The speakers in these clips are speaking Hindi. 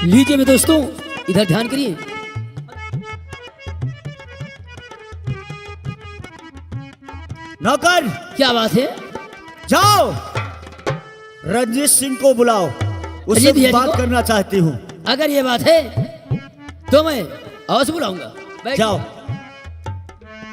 लीजिए मेरे दोस्तों, इधर ध्यान करिए। नौकर, क्या बात है? जाओ रंजीत सिंह को बुलाओ, उससे रंजीत भैया बात को? करना चाहती हूँ। अगर ये बात है तो मैं अवश्य बुलाऊंगा। बैठ जाओ।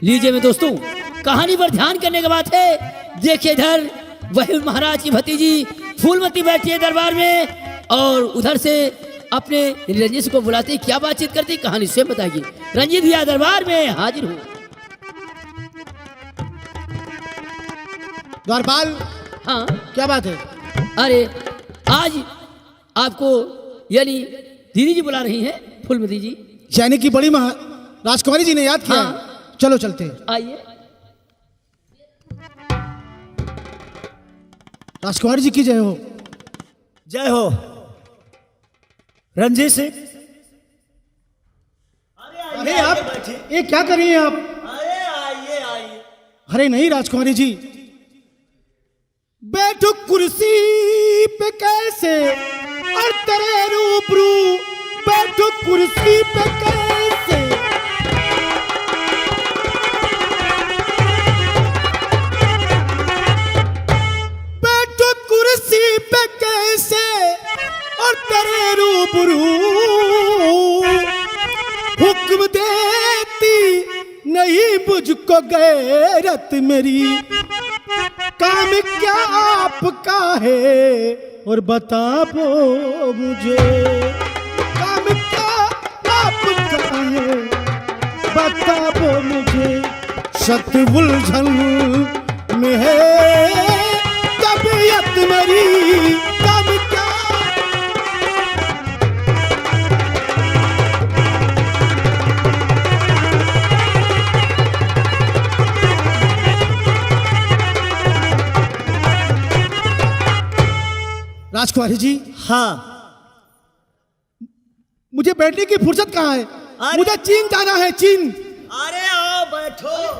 लीजिए मेरे दोस्तों, कहानी पर ध्यान करने की बात है। देखिए इधर वही महाराज की भतीजी फूलमती बैठी है दरबार में, और उधर से अपने रंजीत सिंह को बुलाते ही क्या बातचीत करती, कहानी स्वयं बताएगी। रंजीत भैया दरबार में हाजिर हूँ। द्वारपाल, हाँ, क्या बात है? अरे आज आपको यानी दीदी जी बुला रही हैं, फूलमती जी। यानी कि बड़ी राजकुमारी जी ने याद किया हाँ। है। चलो चलते हैं। आइए। राजकुमारी जी की जय हो। जय हो। रंजीत सिंह, अरे आप ये क्या कर रही हैं आप? अरे आइए आइए। अरे नहीं राजकुमारी जी, बैठो कुर्सी पे कैसे और तेरे रूबरू बैठो कुर्सी पे कैसे। बैठो कुर्सी पे कैसे और तेरे रूबरू हुक्म देती नहीं मुझको गैरत मेरी। काम क्या आपका है और बता वो मुझे। काम क्या आपका है बता वो मुझे। शत उलझन में है तबीयत मेरी। काम क्या राजकुमारी जी, हाँ। मुझे बैठने की फुर्सत कहाँ है? अरे- मुझे चीन जाना है, चीन। अरे आओ बैठो।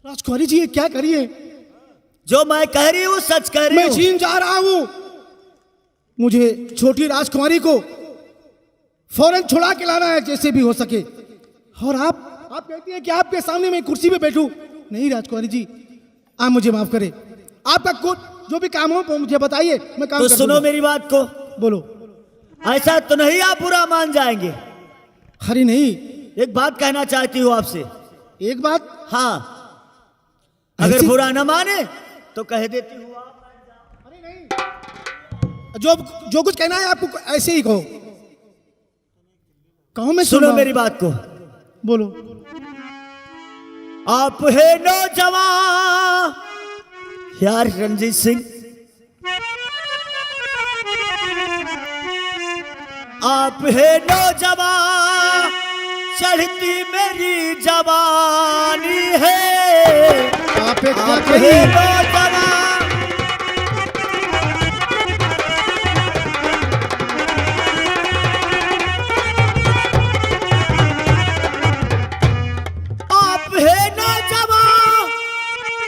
राजकुमारी जी ये क्या करिए? जो मैं कह रही हूँ सच कह रही मैं हूँ। चीन जा रहा हूँ। मुझे छोटी राजकुमारी को फौरन छुड़ा के लाना है जैसे भी हो सके। और आप कहती हैं कि आपके सामने मैं कुर्सी पे बैठूं। नहीं राजकुमारी जी, आप मुझे माफ करें। आपका जो भी काम हो वो मुझे बताइए, मैं काम तो कर सुनो दूंगा। मेरी बात को। बोलो। ऐसा तो नहीं आप बुरा मान जाएंगे। अरे नहीं, एक बात कहना चाहती हूँ आपसे। एक बात। हाँ, अगर ऐसी- बुरा न माने तो कह देती हूँ आप। अरे नहीं, जो कुछ कहना है आपको ऐसे ही कहो। कहो, मैं सुन सुनो रहा हूं। मेरी बात को। बोलो। आप है नौजवान यार रंजीत सिंह, आप है नौजवान, चढ़ती मेरी जवानी है। आप एक क्या आप कही? है नौजवान, आप है नौजवान,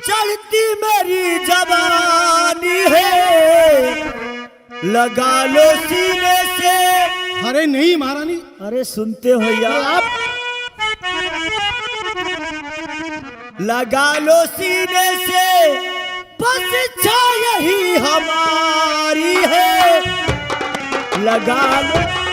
चढ़ती मेरी जवानी है। लगा लो सीने से। अरे नहीं महारानी। अरे सुनते हो अरे यार। आप लगा लो सीने से, बस इच्छा यही हमारी है। लगा लो।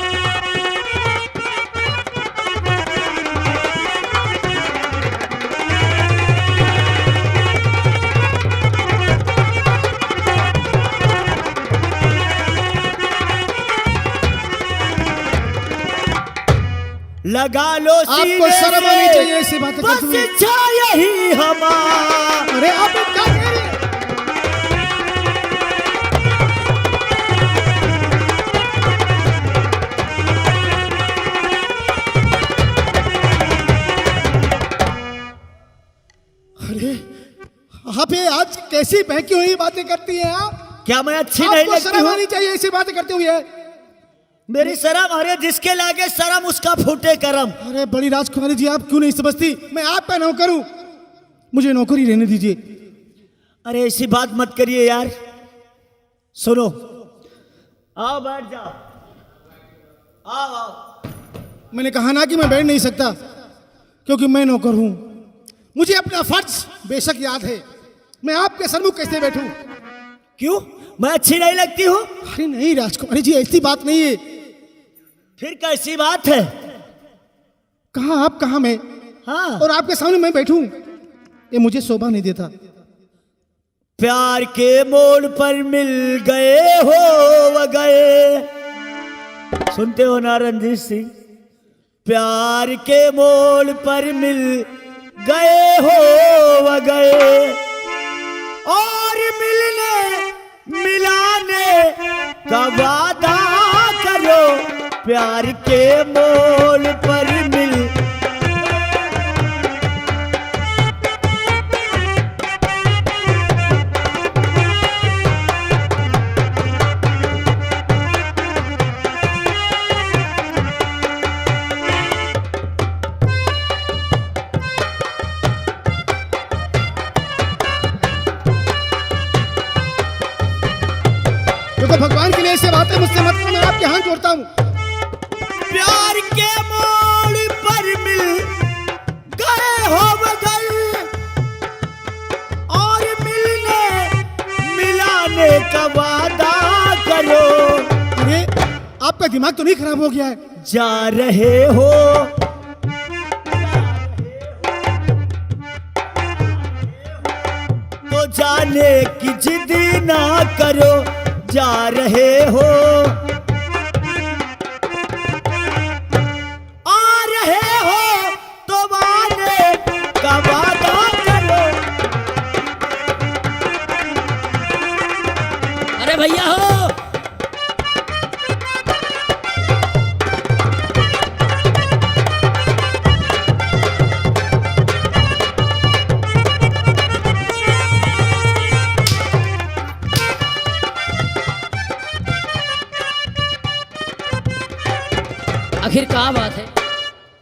लगा लो आपको सीने शर्म से, आनी चाहिए ऐसी बातें करते बस हुए। इच्छा यही हमारी। अरे आप एक क्या कह रही हैं? अरे आप ये आज कैसी बहकी हुई बातें करती हैं आप? क्या मैं अच्छी नहीं आपको लगती शर्म हूँ? आनी चाहिए ऐसी बातें करते हुए। मेरी शर्म, अरे जिसके लागे शर्म उसका फूटे करम। अरे बड़ी राजकुमारी जी, आप क्यों नहीं समझती? मैं आपका नौकर हूं, मुझे नौकरी रहने दीजिए। अरे ऐसी बात मत करिए यार। सुनो, आओ बैठ जाओ। आओ आओ। मैंने कहा ना कि मैं बैठ नहीं सकता, क्योंकि मैं नौकर हूं। मुझे अपना फर्ज बेशक याद है। मैं आपके सन्मुख कैसे बैठूं? क्यों, मैं अच्छी नहीं लगती हूँ? अरे नहीं राजकुमारी जी, ऐसी बात नहीं है। फिर कैसी बात है? कहाँ आप, कहाँ मैं, हाँ, और आपके सामने मैं बैठूं, ये मुझे शोभा नहीं देता। प्यार के मोड़ पर मिल गए हो व गए। सुनते हो ना रणजीत सिंह? प्यार के मोड़ पर मिल गए हो व गए, और मिलने मिलाने का वादा करो। प्यार के मोड़ पर मिल देखो भगवान के लिए ऐसे बातें मुझसे मत करो, मैं आपके हाथ जोड़ता हूँ। प्यार के मोड़ पर मिल गए हो बगल, और मिलने मिलाने का वादा करो। अरे आपका दिमाग तो नहीं खराब हो गया है? जा रहे हो तो जाने की जिद ना करो। जा रहे हो, आ रहे हो तो आने का वादा करो। अरे भैया हो, आखिर क्या बात है?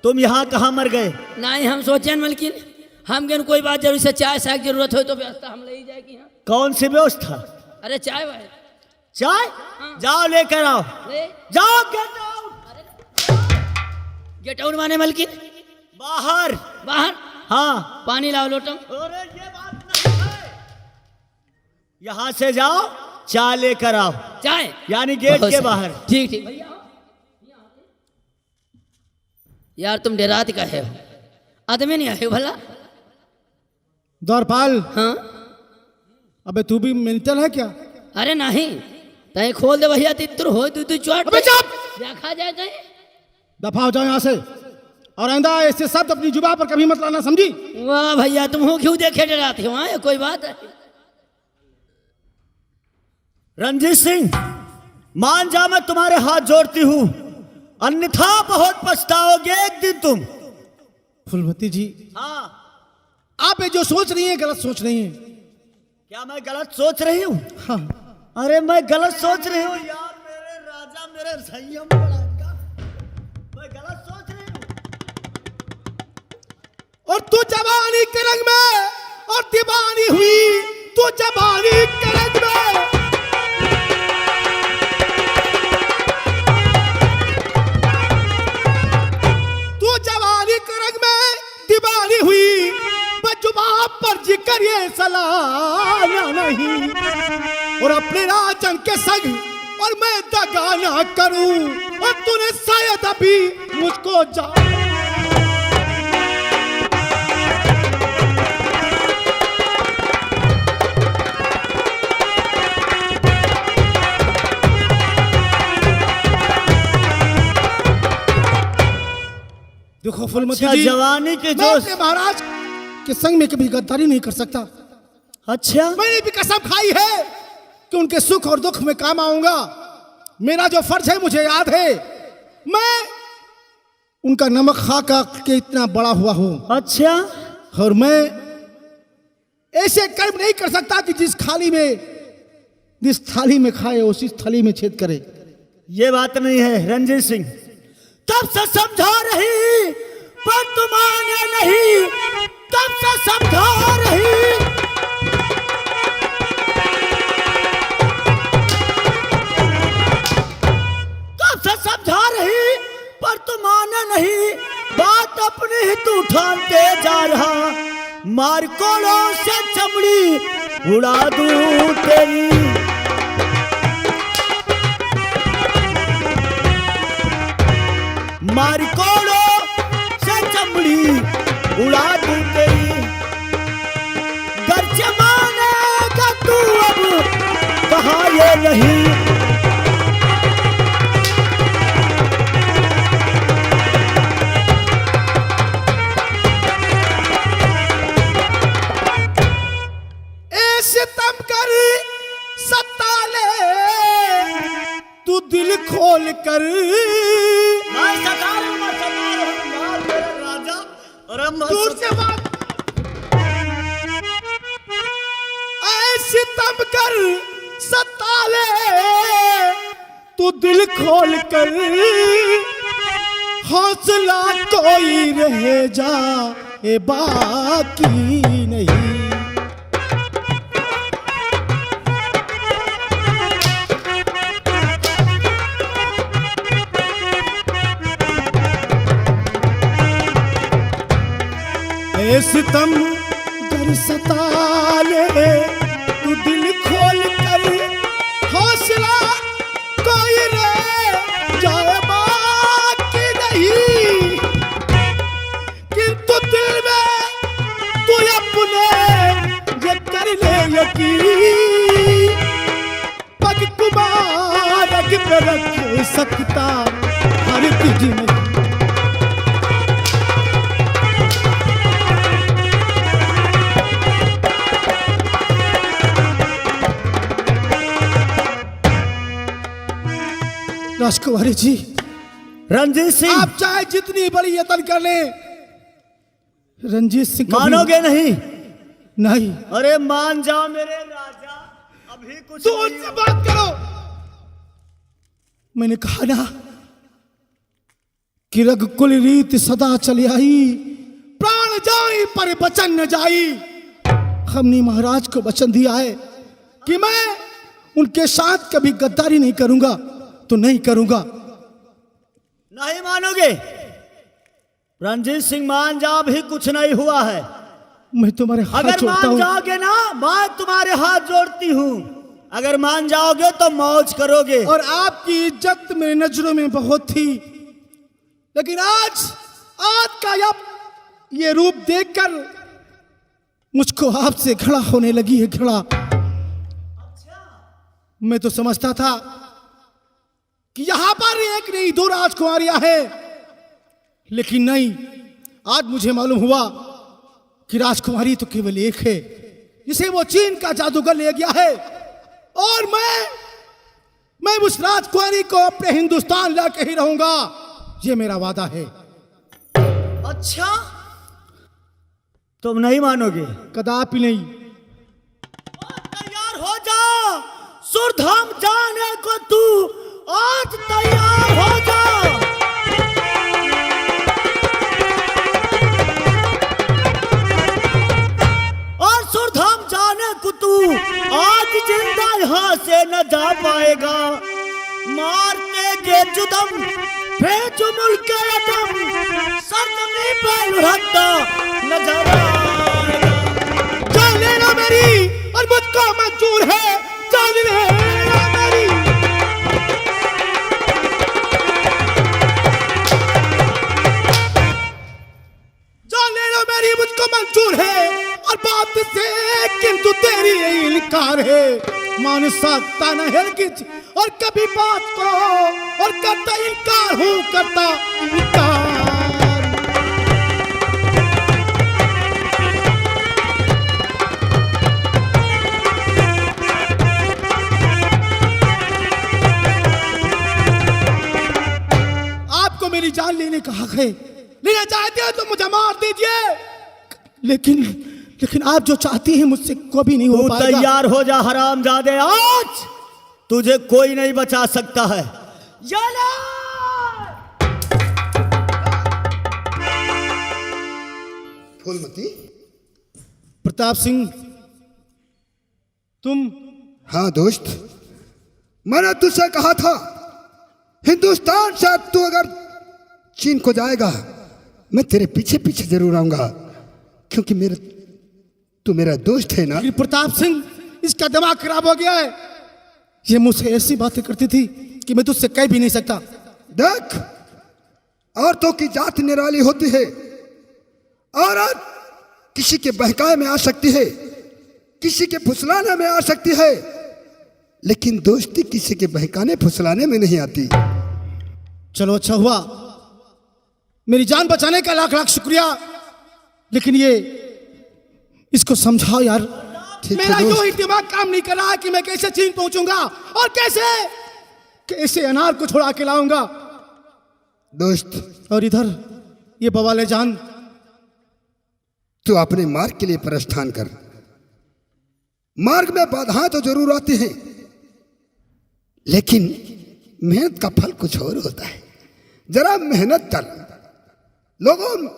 तुम यहाँ कहाँ मर गए? नहीं हम सोचे मलकिन, हम गन कोई बात जरूर से चाय साग जरूरत हो तो व्यवस्था हम ले ही जाएगी। हाँ कौन सी व्यवस्था? अरे चाय भाई, चाय? जाओ लेकर आओ। ले जाओ, गेट आउट। गेट आउट माने मलकिन? बाहर। बाहर? हाँ। पानी लाओ लोटम। अरे ये बात नहीं है। यहाँ से जाओ, चाय लेकर आओ। चाय यानी गेट के बाहर। ठीक ठीक भैया। यार तुम डेरात का है, आदमी नहीं आए भला? द्वारपाल, हाँ अबे तू भी मेंटल है क्या? अरे नहीं, तय खोल दे भैया, तितर हो तू चौट। अबे चुप! देखा जाए कहीं। दफा हो जाओ यहाँ से, और आइंदा ऐसे शब्द अपनी जुबान पर कभी मत लाना, समझी? वाह भैया, तुम हो क्यों देखे डराते हो? ये कोई बात है? रणजीत सिंह, मान जा, मैं तुम्हारे हाथ जोड़ती हूँ, अन्यथा बहुत पछताओगे एक दिन तुम। फूलमती जी, हाँ। आप ये जो सोच रही हैं गलत सोच रही हैं। क्या मैं गलत सोच रही हूँ? हाँ। अरे मैं गलत सोच रही हूँ यार, मेरे राजा, मेरे संयम का, मैं गलत सोच रही हूँ। और तू जवानी के रंग में और दीवानी हुई, तू जवानी के रंग में। तू जवानी के रंग में दीवानी हुई, बजुबान पर जिक्र ये सलाना नहीं। और अपने राजन के संग और मैं दगा ना करूं, और तूने शायद अभी मुझको जान। देखो फुलमती अच्छा, जी, जवानी के मैं जोश। अपने महाराज के संग में कभी गद्दारी नहीं कर सकता। अच्छा, मैंने भी कसम खाई है कि उनके सुख और दुख में काम आऊंगा। मेरा जो फर्ज है मुझे याद है, मैं उनका नमक खा के इतना बड़ा हुआ हूं। अच्छा, और मैं ऐसे कर्म नहीं कर सकता कि जिस थाली में खाए उसी थाली में छेद करे। ये बात नहीं है रणजीत सिंह, तब से समझा रही पर तुम आने नहीं, तब से समझा रही। तब से समझा रही नहीं, बात अपनी ही तू ठानते जा रहा। मार कोड़ों से चमड़ी उड़ा दूं तेरी। मार कोड़ों से चमड़ी उड़ा दूं तेरी। गर्ज मानेगा तू अब कहा ये नहीं। सितम कर सत्ता ले तू दिल खोल कर। दूर से बात। ऐ सितम कर सत्ता ले तू दिल खोल कर। हौसला कोई रह जा ए बाकी नहीं। सितम गर सता ले तू दिल खोल कर। हौसला कोई रह जाए बाकी नहीं। किंतु दिल में तू अपने ये कर ले यकीन। पग कुमार पे रख सकता हर तुझ में। राजकुमारी जी, रंजीत सिंह, आप चाहे जितनी बड़ी यत्न कर ले, रंजीत सिंह मानोगे नहीं? नहीं। अरे मान जाओ मेरे राजा, अभी कुछ तो उनसे बात करो। मैंने कहा ना कि रघुकुल रीत सदा चली आई। प्राण जाई पर वचन न जाई। हमने महाराज को वचन दिया है कि मैं उनके साथ कभी गद्दारी नहीं करूंगा, तो नहीं करूंगा। नहीं मानोगे? रंजीत सिंह मान जाओ, भी कुछ नहीं हुआ है। मैं तुम्हारे हाथ अगर जोड़ता मान हूं। जाओगे ना, मैं तुम्हारे हाथ जोड़ती हूँ। अगर मान जाओगे तो मौज करोगे। और आपकी इज्जत मेरी नजरों में बहुत थी, लेकिन आज का ये रूप देखकर मुझको आपसे घड़ा होने लगी है। घड़ा मैं तो समझता था कि यहां पर एक नहीं दो राजकुमारियां हैं, लेकिन नहीं। आज मुझे मालूम हुआ कि राजकुमारी तो केवल एक है, जिसे वो चीन का जादूगर ले गया है। और मैं उस राजकुमारी को अपने हिंदुस्तान लाके ही रहूंगा, ये मेरा वादा है। अच्छा, तुम नहीं मानोगे? कदापि नहीं। तैयार हो जा, सुरधाम जाने को तू आज तैयार हो जा। और सुरधाम जाने को तू आज जिंदा यहाँ से न जा पाएगा। मारते गे जुदम भेज मुल्क अदम, सरजमी पर लुढ़कता नजर आएगा। जान लेना मेरी, और मुझको मंजूर है। जान लेना मेरी। जान लेना मेरी, मुझको मंजूर है। और बात से किंतु तेरी इनकार है। मान सकता न है किच और कभी बात को, और करता इनकार हूं, करता इनकार। आपको मेरी जान लेने का हक है। लेना चाहते हो तो मुझे मार दीजिए, लेकिन आप जो चाहती हैं मुझसे कभी नहीं हो पाएगा। तैयार हो जा हरामजादे, आज तुझे कोई नहीं बचा सकता है। फूलमती, प्रताप सिंह, तुम? हाँ दोस्त, मैंने तुझसे कहा था हिंदुस्तान से तू अगर चीन को जाएगा, मैं तेरे पीछे पीछे जरूर आऊंगा, क्योंकि तू मेरा दोस्त है ना। वीर प्रताप सिंह, इसका दिमाग खराब हो गया है। ये मुझसे ऐसी बातें करती थी कि मैं तुझसे कह भी नहीं सकता। देख, औरतों की जात निराली होती है। औरत किसी के बहकावे में आ सकती है, किसी के फुसलाने में आ सकती है, लेकिन दोस्ती किसी के बहकाने फुसलाने में नहीं आती। चलो अच्छा हुआ, मेरी जान बचाने का लाख लाख शुक्रिया। लेकिन ये इसको समझाओ यार, ठीक है मेरा दोस्त। जो ही दिमाग काम नहीं कर रहा है कि मैं कैसे चीन पहुंचूंगा और कैसे अनार को छुड़ा के लाऊंगा। दोस्त, और इधर ये बवाले जान, तू अपने मार्ग के लिए प्रस्थान कर। मार्ग में बाधाएं तो जरूर आती हैं, लेकिन मेहनत का फल कुछ और होता है। जरा मेहनत कर। लोगों,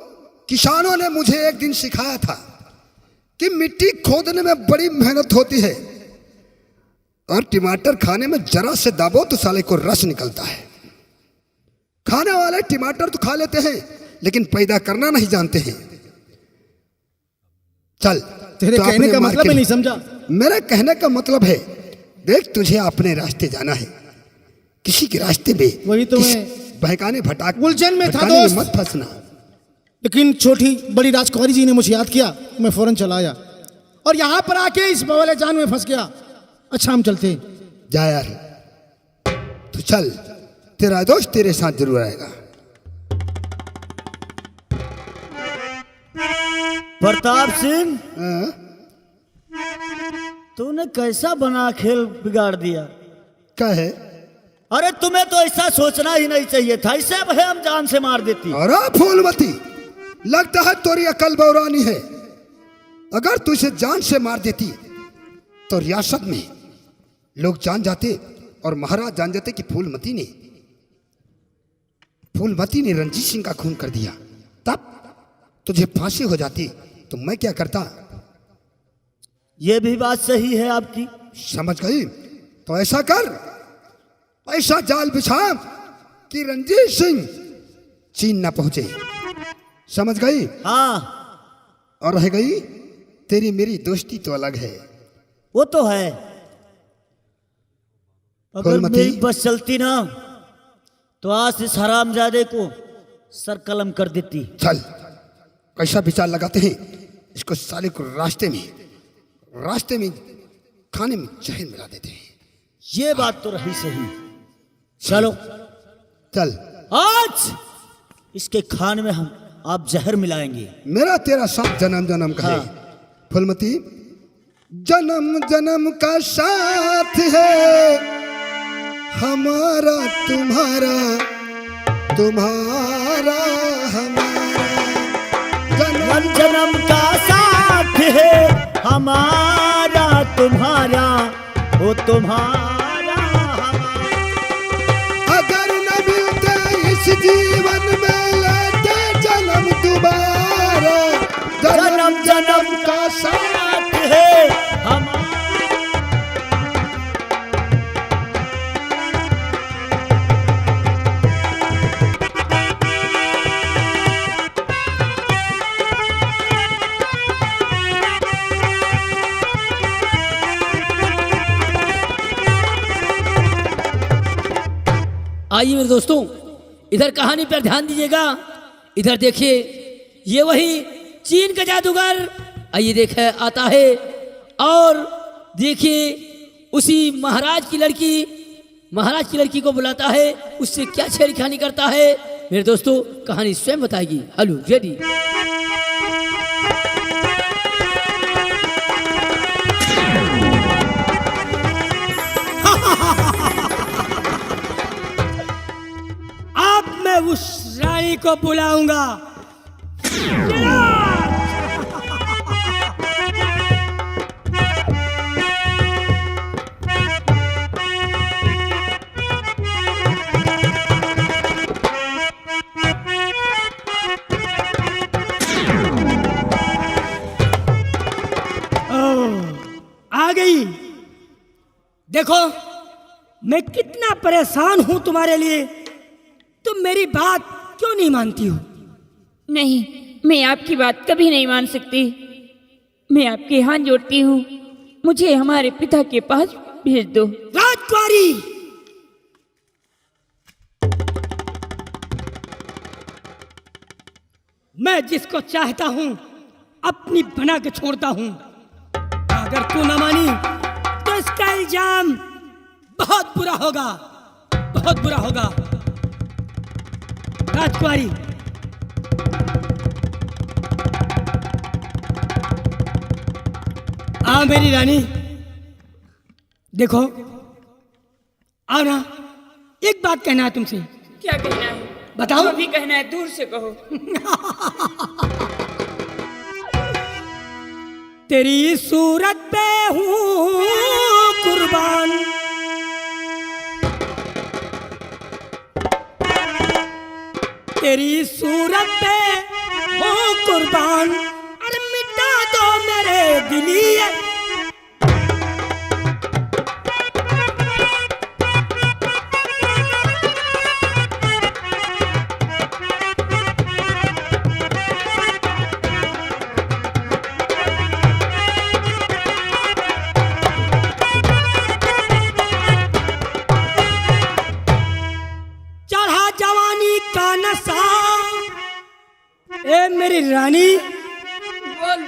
किसानों ने मुझे एक दिन सिखाया था कि मिट्टी खोदने में बड़ी मेहनत होती है, और टमाटर खाने में जरा से दाबो तो साले को रस निकलता है। खाने वाले टमाटर तो खा लेते हैं, लेकिन पैदा करना नहीं जानते हैं। चल, तेरे तो कहने अपने का मार्ग मतलब के ही लिए- नहीं समझा। मेरा कहने का मतलब है, देख, तुझे अपने रास्ते जाना है। किसी के रास्ते में वही तो किसी मैं बहकाने उलझन में था भटकाने दोस्त। मत फंसना। लेकिन छोटी बड़ी राजकुमारी जी ने मुझे याद किया, मैं फौरन चला आया और यहां पर आके इस बवाले जान में फंस गया। अच्छा, हम चलते हैं। जा यार, तू चल, तेरा दोस्त तेरे साथ जरूर आएगा। प्रताप सिंह, हाँ? तूने कैसा बना खेल बिगाड़ दिया। क्या है? अरे तुम्हें तो ऐसा सोचना ही नहीं चाहिए था, इसे अब हम जान से मार देती। अरे फूलमती, लगता है तोरी अकल बौरानी है। अगर तू इसे जान से मार देती तो रियासत में लोग जान जाते और महाराज जान जाते कि फूलमती ने रणजीत सिंह का खून कर दिया। तब तुझे फांसी हो जाती तो मैं क्या करता? ये भी बात सही है आपकी। समझ गई? तो ऐसा कर, ऐसा जाल बिछा कि रणजीत सिंह चीन ना पहुंचे। समझ गई? हाँ, और रह गई तेरी मेरी दोस्ती तो अलग है। वो तो है। अगर फूलमती? मेरी बस चलती ना तो आज इस हरामजादे को सर कलम कर देती। चल, कैसा विचार लगाते हैं, इसको साले को रास्ते में खाने में जहर मिला देते हैं। ये बात तो रही सही। चलो, चल, आज इसके खाने में हम आप जहर मिलाएंगे। मेरा तेरा साथ जन्म जन्म का है। फूलमती, जन्म जन्म का साथ है हमारा तुम्हारा, तुम्हारा हमारा। जन्म जन्म का साथ है हमारा तुम्हारा, वो तुम्हारा हमारा। अगर न मिलते इस जीवन में लेते जन्म दोबारा। जन्म जन्म का साथ है हमारा। आइए मेरे दोस्तों, इधर कहानी पर ध्यान दीजिएगा। इधर देखिए, ये वही चीन का जादूगर आइए देखे आता है, और देखिए उसी महाराज की लड़की को बुलाता है, उससे क्या छेड़खानी करता है। मेरे दोस्तों, कहानी स्वयं बताएगी। Hello ready. अब मैं उस रानी को बुलाऊंगा। आ गई। देखो मैं कितना परेशान हूं तुम्हारे लिए। तुम मेरी बात क्यों नहीं मानती हो? नहीं, मैं आपकी बात कभी नहीं मान सकती। मैं आपके हाथ जोड़ती हूँ, मुझे हमारे पिता के पास भेज दो। राजकुमारी, मैं जिसको चाहता हूँ अपनी बना के छोड़ता हूँ। अगर तू न मानी तो इसका इल्जाम बहुत बुरा होगा, बहुत बुरा होगा। राजकुमारी, आ मेरी रानी, देखो आओ ना, एक बात कहना है तुमसे। क्या कहना है? बताओ। अभी कहना है, दूर से कहो। तेरी सूरत पे हूँ कुर्बान, तेरी सूरत पे हूँ कुर्बान, अरे मिटा दो मेरे दिलिए। चढ़ा जवानी का नशा, ए मेरी रानी, बोल।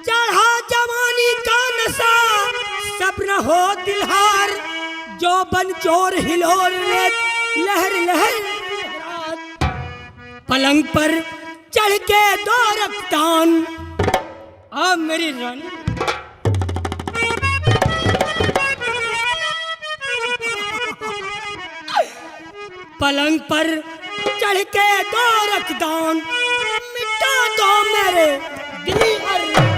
चढ़ा जवानी का नशा, सब्र हो दिलहार, जो बन चोर हिलोर लहर लहर, पलंग पर चढ़ के दो रफ्तान। आ मेरी रानी, पलंग पर चढ़ के दो रफ्तान, मिटा दो मेरे दिल अरमान।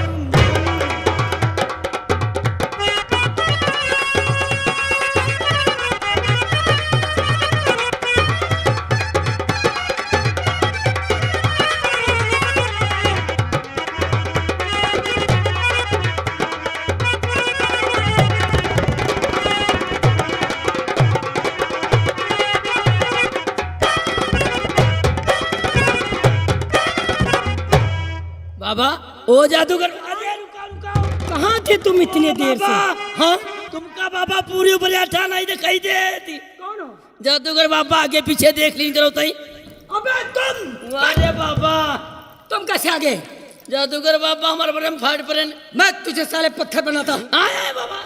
बाबा ओ जादूगर, अरे रुका रुका, कहाँ थे तुम इतने देर से? हाँ, तुमका बाबा पूरी ऊपर बैठा नहीं दिखाई देती। कौन हो? जादूगर बाबा आगे पीछे देख ली जरूरत नहीं। अबे तुम अरे बाबा, तुम कैसे आ गए? जादूगर बाबा हमारे बरम फाड़ पर मैं तुझे साले पत्थर बनाता हूँ। आए बाबा।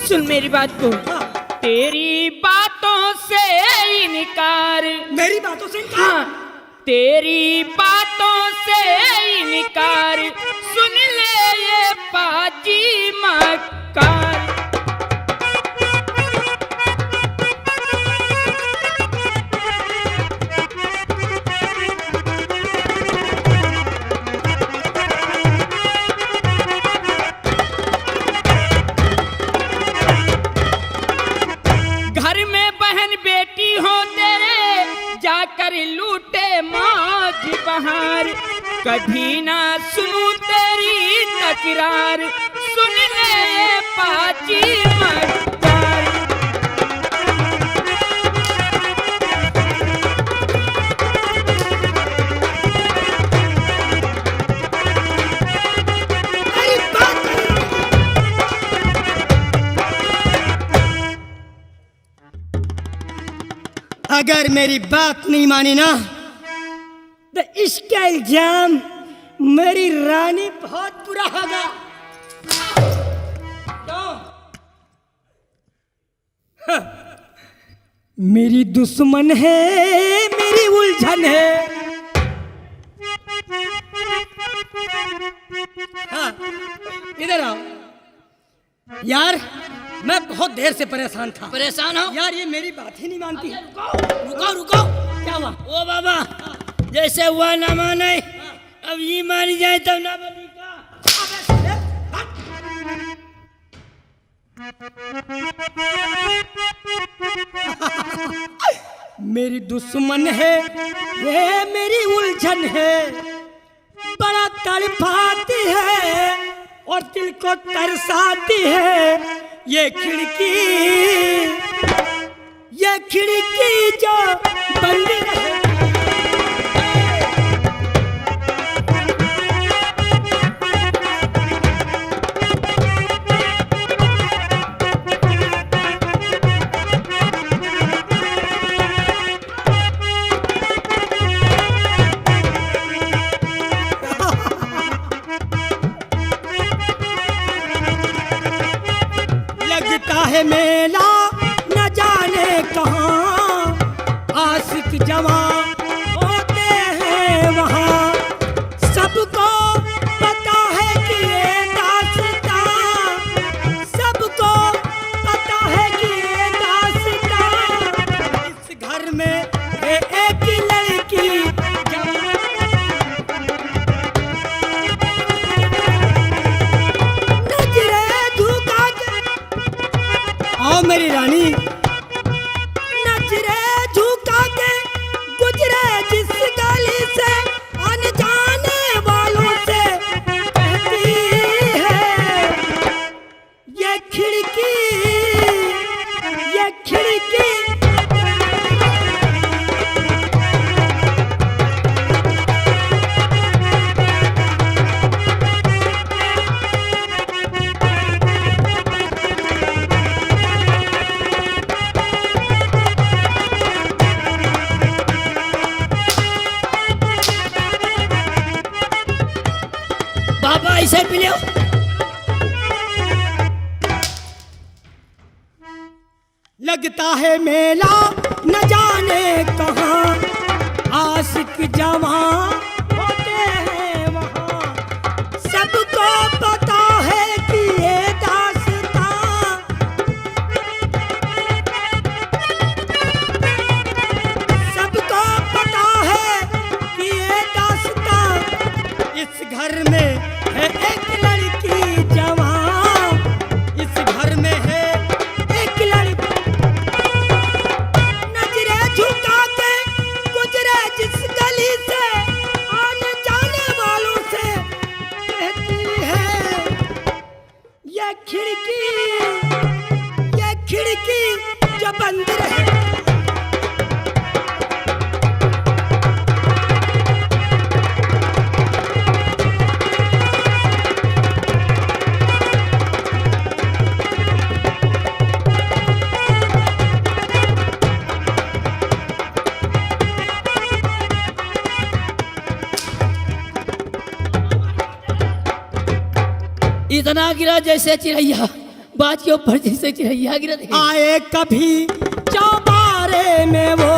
सुन मेरी बात को, तेरी बातों से इनकार, मेरी बातों से इनकार? हाँ, तेरी बातों से इनकार, सुन ले ये पाजी मक्कार। घर में बहन बेटी हो तेरे, जाकर लूटे मौज बहार, कभी ना सुनूं तेरी तकरार, सुन ले पाची मक्कार। अगर मेरी बात नहीं मानी ना तो इसका इल्जाम मेरी रानी बहुत बुरा होगा। क्यों? हाँ, मेरी दुश्मन है, मेरी उलझन है। हाँ, इधर आओ यार, मैं बहुत देर से परेशान था। परेशान हो यार, ये मेरी बात ही नहीं मानती। रुको रुको, क्या हुआ? ओ बाबा, जैसे हुआ ना माने, अब ये मानी जाए तब ना बनी का। मेरी दुश्मन है, ये मेरी उलझन है, बड़ा तड़पाती है और दिल को तरसाती है ये खिड़की। ये खिड़की जो बंद रहे। लगता है मेला न जाने कहाँ, आशिक जवां होते हैं वहाँ। सबको पता है कि ये दास्तां, सबको पता है कि ये दास्तां। इस घर में है एक लड़की नजरें झुका के, आओ मेरी रानी, नजरे झुका के गुजरे जिस गली से, अनजाने वालों से कहती है ये खिड़की, ये खिड़की। बाबा इसे पी लो। लगता है मेला न जाने कहाँ, आशिक जवां होते हैं वहाँ। सबको पता है कि ये दास्तां, सबको पता है कि ये दास्तां। इस घर में है एक लड़की जवां, इस घर में है एक लड़की नजरे झुका के गुजरे जिस गली से, आने जाने वालों से कहती है ये खिड़की, ये खिड़की जो बंद रहे। इतना गिरा जैसे चिड़ैया, बाज के ऊपर जैसे चिड़ैया गिरा थे। आए कभी चौबारे में वो,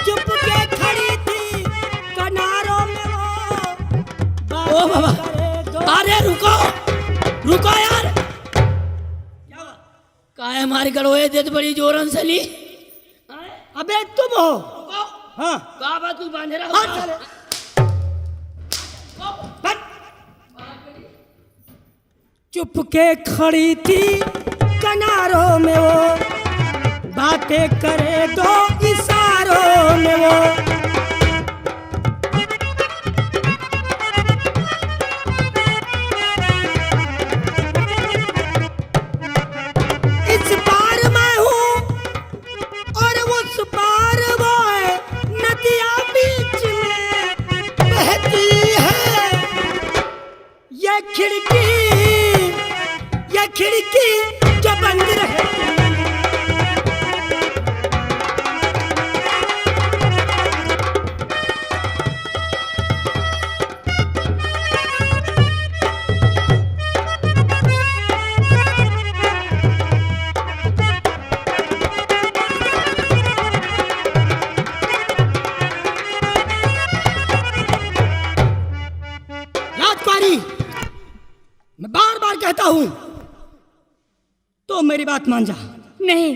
चुप के खड़ी थी किनारों में वो। ओ बाबा, अरे रुको रुको यार, काहे हमारी गड़ोए देत बड़ी जोरन से ली। अबे तुम हो? हाँ, बाबा तू बांधे रहा। हाँ चले। चुप के खड़ी थी किनारों में वो, बातें करे दो इशारों में वो। इस पार मैं हूँ और उस पार वो है, नदियाँ बीच में बहती है। ये खिड़की, ये खिड़की जो बंद रहे। राजकुमारी, मैं बार बार कहता हूं तो मेरी बात मान जा। नहीं,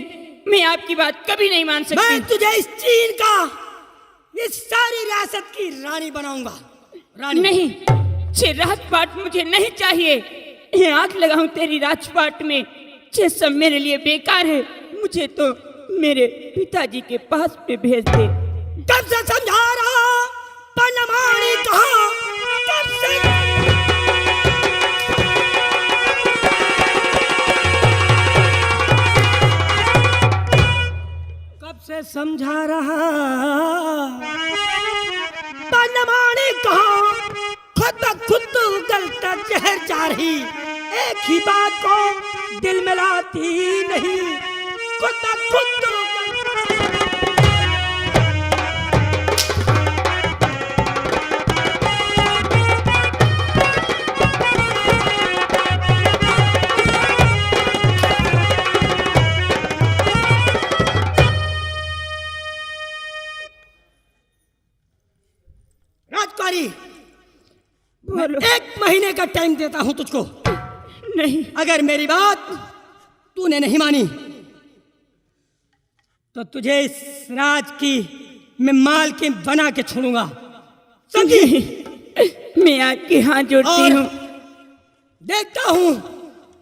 मैं आपकी बात कभी नहीं मान सकती। मैं तुझे इस चीन का, इस सारी रियासत की रानी बनाऊंगा। रानी नहीं, ये राजपाट मुझे नहीं चाहिए। ये आग लगाऊं तेरी राजपाट में, ये सब मेरे लिए बेकार है। मुझे तो मेरे पिताजी के पास पे भेज दे। कब से समझा रहा, पनमानी कहाँ, कब से समझा रहा बनमाने कहा खुद ब खुद उगलता जहर जा रही, एक ही बात को दिल में लाती नहीं, खुद ब खुद राजकुमारी, मैं 1 महीने का टाइम देता हूं तुझको। नहीं, अगर मेरी बात तूने नहीं मानी तो तुझे इस राज की मैं मालकिन बना के छोड़ूंगा, समझी? मैं आपके हाथ जोड़ती और हूँ। देखता हूं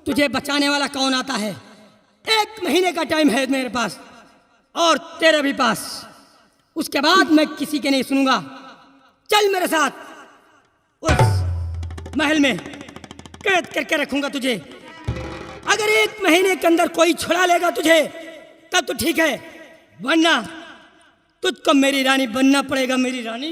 तुझे बचाने वाला कौन आता है। 1 महीने का टाइम है मेरे पास और तेरे भी पास, उसके बाद मैं किसी के नहीं सुनूंगा। चल मेरे साथ, उस महल में कैद करके रखूंगा तुझे। अगर 1 महीने के अंदर कोई छुड़ा लेगा तुझे तब तो ठीक है, वरना तुझको मेरी रानी बनना पड़ेगा, मेरी रानी।